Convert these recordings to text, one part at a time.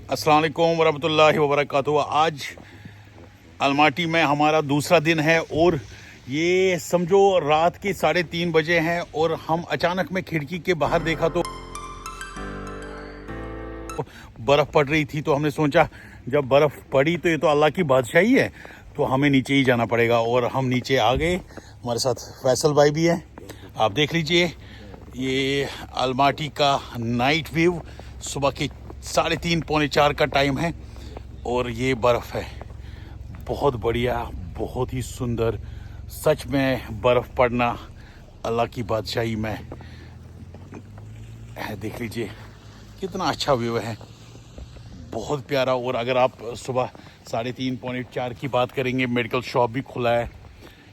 अस्सलाम वालेकुम वरहमतुल्लाहि वबरकातुहू। आज अलमाटी में हमारा दूसरा दिन है और ये समझो रात के 3:30 बजे हैं और हम अचानक में खिड़की के बाहर देखा तो बर्फ़ पड़ रही थी। तो हमने सोचा जब बर्फ़ पड़ी तो ये तो अल्लाह की बादशाही है, तो हमें नीचे ही जाना पड़ेगा। और हम नीचे आ गए, हमारे साथ फैसल भाई भी है। आप देख लीजिए ये अलमाटी का नाइट व्यू, सुबह के 3:30 पौने 4 का टाइम है और ये बर्फ़ है। बहुत बढ़िया, बहुत ही सुंदर। सच में बर्फ़ पड़ना अल्लाह की बादशाही में है। देख लीजिए कितना अच्छा व्यू है, बहुत प्यारा। और अगर आप सुबह 3:30 पौने 4 की बात करेंगे, मेडिकल शॉप भी खुला है,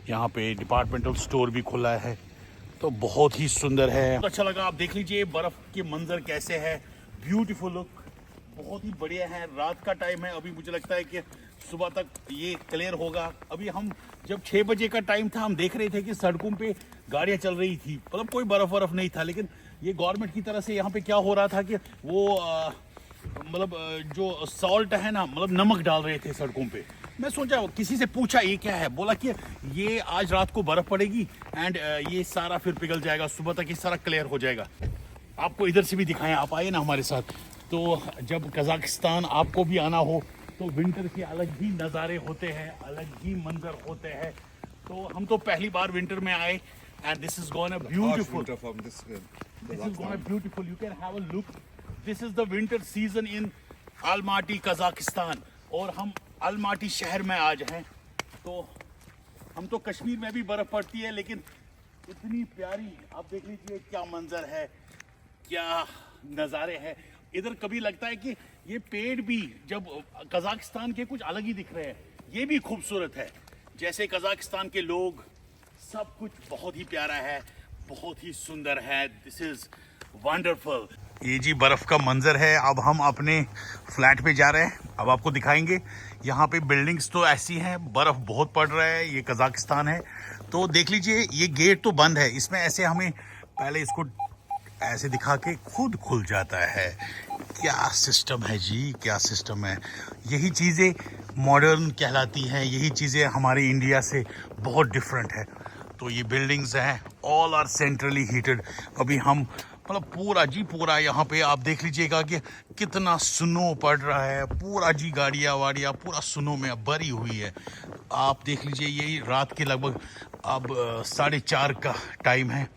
यहाँ पे डिपार्टमेंटल स्टोर भी खुला है, तो बहुत ही सुंदर है। तो अच्छा लगा। आप देख लीजिए बर्फ़ के मंजर कैसे है, ब्यूटीफुल लुक, बहुत ही बढ़िया है। रात का टाइम है, अभी मुझे लगता है कि सुबह तक ये क्लियर होगा। अभी हम जब 6 बजे का टाइम था, हम देख रहे थे कि सड़कों पे गाड़ियाँ चल रही थी, मतलब कोई बर्फ़ नहीं था। लेकिन ये गवर्नमेंट की तरफ से यहाँ पे क्या हो रहा था कि वो जो सॉल्ट है ना, मतलब नमक डाल रहे थे सड़कों पे। मैं सोचा, किसी से पूछा ये क्या है, बोला कि ये आज रात को बर्फ़ पड़ेगी एंड ये सारा फिर पिघल जाएगा, सुबह तक ये सारा क्लियर हो जाएगा। आपको इधर से भी दिखाएं, आप आइए ना हमारे साथ। तो जब कजाकिस्तान आपको भी आना हो तो विंटर के अलग ही नज़ारे होते हैं, अलग ही मंजर होते हैं। तो हम तो पहली बार विंटर में आए and this is gonna beautiful, this is gonna beautiful. You can have a look, this is the winter season in Almaty Kazakhstan. और हम अलमाटी शहर में आज हैं। तो हम तो कश्मीर में भी बर्फ़ पड़ती है, लेकिन इतनी प्यारी, आप देख लीजिए क्या मंजर है, क्या नज़ारे हैं इधर। कभी लगता है कि ये पेड़ भी जब कजाकिस्तान के कुछ अलग ही दिख रहे हैं, ये भी खूबसूरत है। जैसे कजाकिस्तान के लोग, सब कुछ बहुत ही प्यारा है, बहुत ही सुंदर है। This is wonderful. ये जी बर्फ का मंजर है। अब हम अपने फ्लैट पे जा रहे हैं, अब आपको दिखाएंगे। यहाँ पे बिल्डिंग्स तो ऐसी हैं, बर्फ बहुत पड़ रहा है, ये कजाकिस्तान है। तो देख लीजिए ये गेट तो बंद है, इसमें ऐसे हमें पहले इसको ऐसे दिखा के खुद खुल जाता है। क्या सिस्टम है जी, क्या सिस्टम है। यही चीज़ें मॉडर्न कहलाती हैं, यही चीज़ें हमारे इंडिया से बहुत डिफरेंट है। तो ये बिल्डिंग्स हैं, ऑल आर सेंट्रली हीटेड। अभी हम मतलब पूरा जी पूरा यहाँ पे आप देख लीजिएगा कि कितना स्नो पड़ रहा है, पूरा जी गाड़ियाँ वाड़ियाँ पूरा स्नो में भरी हुई है। आप देख लीजिए यही रात के लगभग अब 4:30 का टाइम है।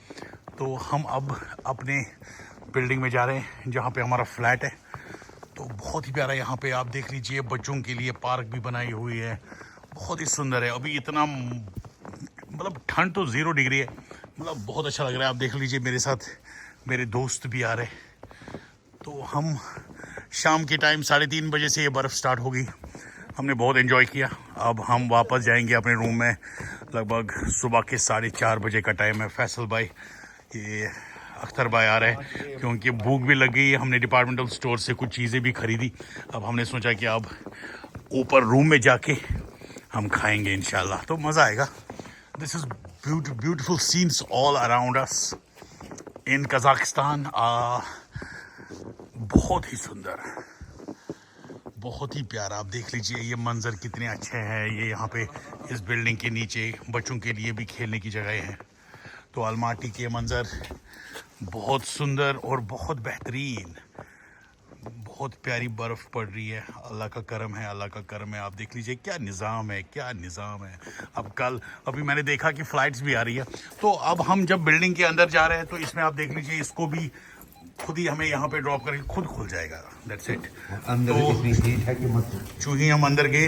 तो हम अब अपने बिल्डिंग में जा रहे हैं जहाँ पे हमारा फ्लैट है। तो बहुत ही प्यारा यहाँ पे आप देख लीजिए, बच्चों के लिए पार्क भी बनाई हुई है, बहुत ही सुंदर है। अभी इतना मतलब ठंड तो 0 डिग्री है, मतलब बहुत अच्छा लग रहा है। आप देख लीजिए मेरे साथ मेरे दोस्त भी आ रहे। तो हम शाम के टाइम 3:30 बजे से ये बर्फ़ स्टार्ट होगी, हमने बहुत एंजॉय किया। अब हम वापस जाएंगे अपने रूम में, लगभग सुबह के 4:30 बजे का टाइम है। फैसल भाई, ये अख्तर भाई आ रहे हैं क्योंकि भूख भी लग गई है। हमने डिपार्टमेंटल स्टोर से कुछ चीज़ें भी खरीदी। अब हमने सोचा कि अब ऊपर रूम में जाके हम खाएंगे इंशाल्लाह, तो मज़ा आएगा। This is beautiful scenes all around us in Kazakhstan. बहुत ही सुंदर, बहुत ही प्यारा। आप देख लीजिए ये मंजर कितने अच्छे हैं। ये यहाँ पे इस बिल्डिंग के नीचे बच्चों के लिए भी खेलने की जगह है। तो अलमाटी के मंजर बहुत सुंदर और बहुत बेहतरीन, बहुत प्यारी बर्फ़ पड़ रही है। अल्लाह का करम है, अल्लाह का करम है। आप देख लीजिए क्या निज़ाम है, क्या निज़ाम है। अब अभी मैंने देखा कि फ़्लाइट्स भी आ रही है। तो अब हम जब बिल्डिंग के अंदर जा रहे हैं तो इसमें आप देख लीजिए इसको भी खुद ही हमें यहाँ पे ड्रॉप करके खुद खुल जाएगा। That's it. तो चूँकि हम अंदर गए,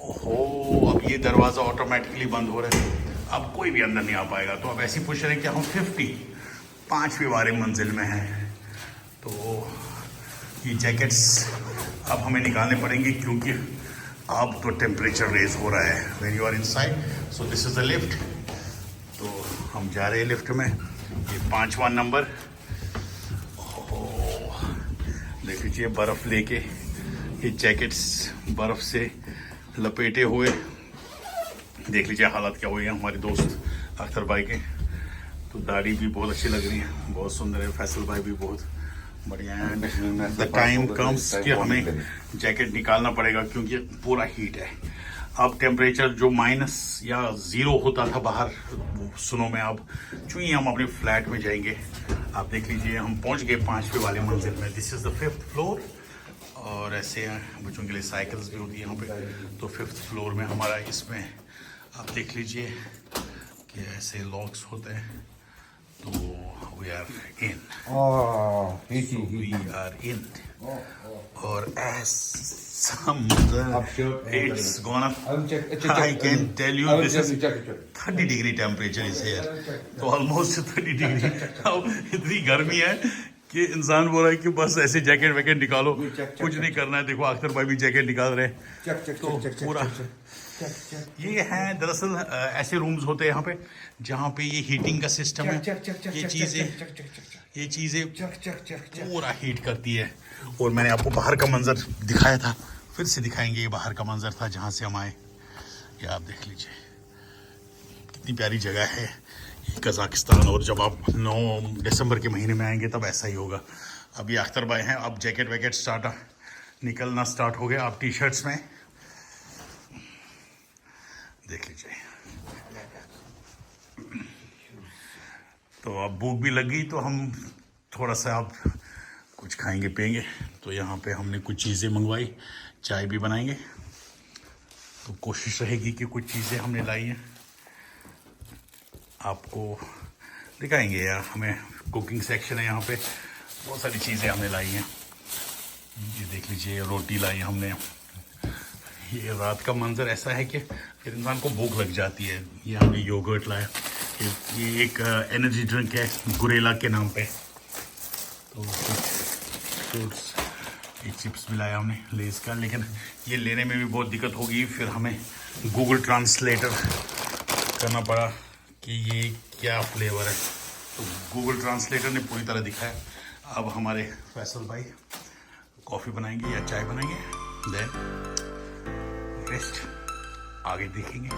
ओहो, अब ये दरवाज़ा ऑटोमेटिकली बंद हो रहा है, अब कोई भी अंदर नहीं आ पाएगा। तो अब ऐसी पूछ रहे हैं कि हम 5वीं वाले मंजिल में हैं। तो ये जैकेट्स अब हमें निकालने पड़ेंगे क्योंकि अब तो टेम्परेचर रेज हो रहा है when you are inside. So this is the lift. तो हम जा रहे हैं लिफ्ट में, ये 5वां नंबर। देख लीजिए बर्फ़ लेके ये जैकेट्स बर्फ़ से लपेटे हुए, देख लीजिए हालत क्या हुई है हमारे दोस्त अख्तर भाई के। तो दाढ़ी भी बहुत अच्छी लग रही है, बहुत सुंदर है। फैसल भाई भी बहुत बढ़िया। एंड द टाइम कम्स कि हमें जैकेट निकालना पड़ेगा क्योंकि पूरा हीट है। अब टेम्परेचर जो माइनस या 0 होता था बाहर सुनो में, अब चूंकि हम अपने फ्लैट में जाएंगे, आप देख लीजिए हम पहुंच गए 5वें वाले मंजिल में। This is the 5th floor. और ऐसे बच्चों के लिए साइकिल्स भी होती है यहाँ पे। तो 5th फ्लोर में हमारा, इसमें आप देख लीजिए कि ऐसे लॉक्स होते हैं। तो we are in, we are in. और it's gonna, I can tell you this is 30 degree temperature is here, तो almost 30 degree। अब इतनी गर्मी है कि इंसान बोल रहा है कि बस ऐसे जैकेट वैकेट निकालो, कुछ नहीं करना है। देखो अख्तर भाई भी जैकेट निकाल रहे हैं। तो पूरा ये है दरअसल ऐसे रूम्स होते हैं यहाँ पे जहाँ पे ये हीटिंग का सिस्टम है। ये चीज़ें पूरा हीट करती है। और मैंने आपको बाहर का मंजर दिखाया था, फिर से दिखाएंगे। ये बाहर का मंजर था जहाँ से हम आए। ये आप देख लीजिए कितनी प्यारी जगह है ये कजाकिस्तान। और जब आप 9 दिसंबर के महीने में आएंगे तब ऐसा ही होगा। अब ये अख्तर भाई हैं, अब जैकेट वैकेट निकलना स्टार्ट हो गया। आप टी शर्ट्स में देख लीजिए। तो अब भूख भी लग गई तो हम थोड़ा सा अब कुछ खाएंगे पिएंगे। तो यहाँ पे हमने कुछ चीज़ें मंगवाई, चाय भी बनाएंगे। तो कोशिश रहेगी कि कुछ चीज़ें हमने लाई हैं आपको दिखाएंगे। यार हमें कुकिंग सेक्शन है यहाँ पे, बहुत सारी चीज़ें हमने लाई हैं। ये देख लीजिए रोटी लाई हमने। ये रात का मंजर ऐसा है कि फिर इंसान को भूख लग जाती है। ये हमने योगर्ट लाया। ये एक एनर्जी ड्रिंक है गुरेला के नाम पे। तो फ्रूट्स, ये चिप्स भी लाया हमने लेस का, लेकिन ये लेने में भी बहुत दिक्कत होगी। फिर हमें गूगल ट्रांसलेटर करना पड़ा कि ये क्या फ्लेवर है। तो गूगल ट्रांसलेटर ने पूरी तरह दिखाया। अब हमारे फैसल भाई कॉफ़ी बनाएंगे या चाय बनाएंगे, देन रेस्ट आगे देखेंगे।